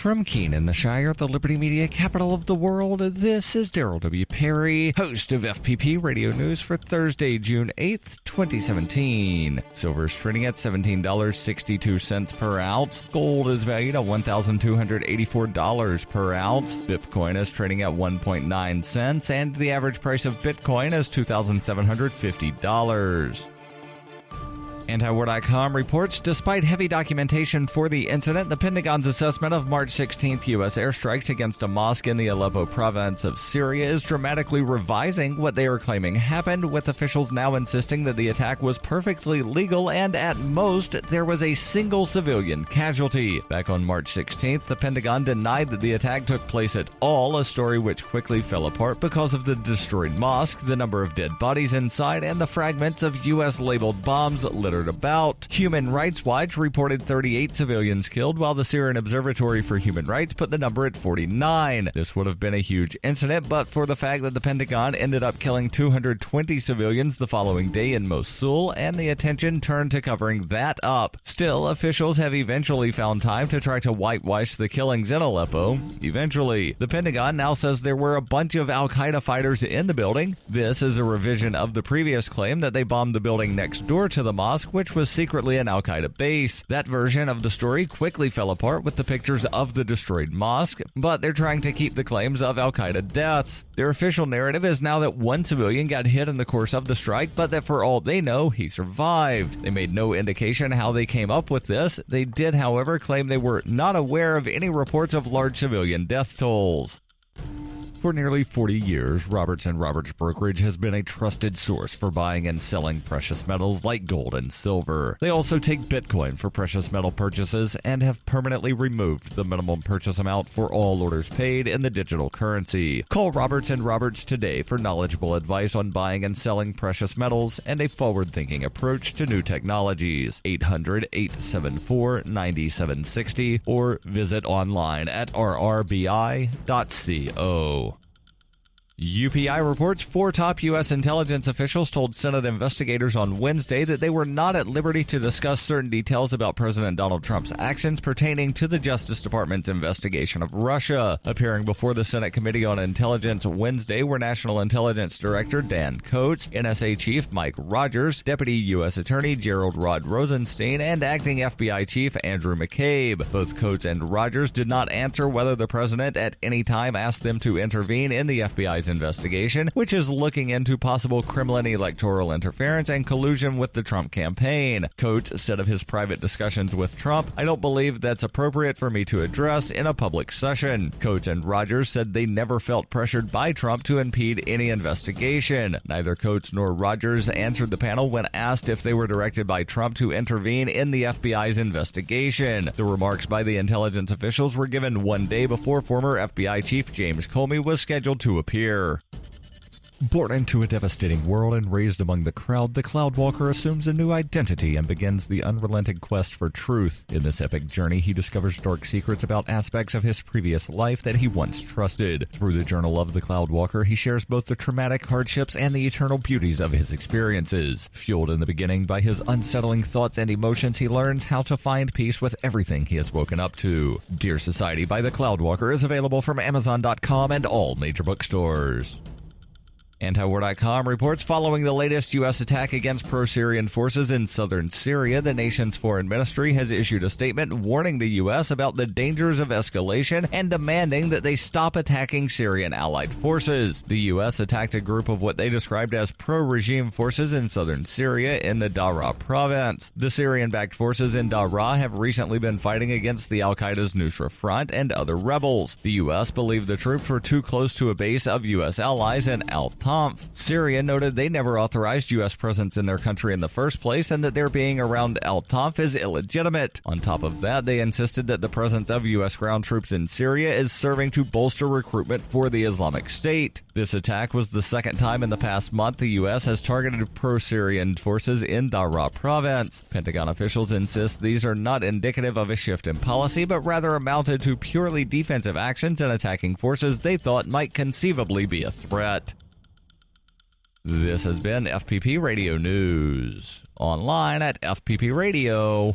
From Keene in the Shire, the Liberty Media capital of the world, this is Daryl W. Perry, host of FPP Radio News for Thursday, June 8th, 2017. Silver is trading at $17.62 per ounce. Gold is valued at $1,284 per ounce. Bitcoin is trading at 1.9 cents, and the average price of Bitcoin is $2,750. Antiwar.com reports, despite heavy documentation for the incident, the Pentagon's assessment of March 16th U.S. airstrikes against a mosque in the Aleppo province of Syria is dramatically revising what they are claiming happened, with officials now insisting that the attack was perfectly legal and, at most, there was a single civilian casualty. Back on March 16th, the Pentagon denied that the attack took place at all, a story which quickly fell apart because of the destroyed mosque, the number of dead bodies inside, and the fragments of U.S.-labeled bombs littered about. Human Rights Watch reported 38 civilians killed, while the Syrian Observatory for Human Rights put the number at 49. This would have been a huge incident, but for the fact that the Pentagon ended up killing 220 civilians the following day in Mosul, and the attention turned to covering that up. Still, officials have eventually found time to try to whitewash the killings in Aleppo. Eventually, the Pentagon now says there were a bunch of Al-Qaeda fighters in the building. This is a revision of the previous claim that they bombed the building next door to the mosque, which was secretly an Al-Qaeda base. That version of the story quickly fell apart with the pictures of the destroyed mosque, but they're trying to keep the claims of Al-Qaeda deaths. Their official narrative is now that one civilian got hit in the course of the strike, but that for all they know, he survived. They made no indication how they came up with this. They did, however, claim they were not aware of any reports of large civilian death tolls. For nearly 40 years, Roberts & Roberts Brokerage has been a trusted source for buying and selling precious metals like gold and silver. They also take Bitcoin for precious metal purchases and have permanently removed the minimum purchase amount for all orders paid in the digital currency. Call Roberts & Roberts today for knowledgeable advice on buying and selling precious metals and a forward-thinking approach to new technologies. 800-874-9760 or visit online at rrbi.co. UPI reports 4 top U.S. intelligence officials told Senate investigators on Wednesday that they were not at liberty to discuss certain details about President Donald Trump's actions pertaining to the Justice Department's investigation of Russia. Appearing before the Senate Committee on Intelligence Wednesday were National Intelligence Director Dan Coats, NSA Chief Mike Rogers, Deputy U.S. Attorney Gerald Rod Rosenstein, and Acting FBI Chief Andrew McCabe. Both Coats and Rogers did not answer whether the president at any time asked them to intervene in the FBI's investigation, which is looking into possible Kremlin electoral interference and collusion with the Trump campaign. Coates said of his private discussions with Trump, "I don't believe that's appropriate for me to address in a public session." Coates and Rogers said they never felt pressured by Trump to impede any investigation. Neither Coates nor Rogers answered the panel when asked if they were directed by Trump to intervene in the FBI's investigation. The remarks by the intelligence officials were given one day before former FBI Chief James Comey was scheduled to appear. Born into a devastating world and raised among the crowd, the Cloudwalker assumes a new identity and begins the unrelenting quest for truth. In this epic journey, he discovers dark secrets about aspects of his previous life that he once trusted. Through the Journal of the Cloudwalker, he shares both the traumatic hardships and the eternal beauties of his experiences. Fueled in the beginning by his unsettling thoughts and emotions, he learns how to find peace with everything he has woken up to. Dear Society by the Cloudwalker is available from Amazon.com and all major bookstores. Antiwar.com reports following the latest U.S. attack against pro-Syrian forces in southern Syria, the nation's foreign ministry has issued a statement warning the U.S. about the dangers of escalation and demanding that they stop attacking Syrian allied forces. The U.S. attacked a group of what they described as pro-regime forces in southern Syria in the Daraa province. The Syrian-backed forces in Daraa have recently been fighting against the Al-Qaeda's Nusra Front and other rebels. The U.S. believed the troops were too close to a base of U.S. allies in Al-Tanf. Syria noted they never authorized U.S. presence in their country in the first place and that their being around Al-Tanf is illegitimate. On top of that, they insisted that the presence of U.S. ground troops in Syria is serving to bolster recruitment for the Islamic State. This attack was the second time in the past month the U.S. has targeted pro-Syrian forces in Daraa province. Pentagon officials insist these are not indicative of a shift in policy, but rather amounted to purely defensive actions and attacking forces they thought might conceivably be a threat. This has been FPP Radio News, online at fppradio.com.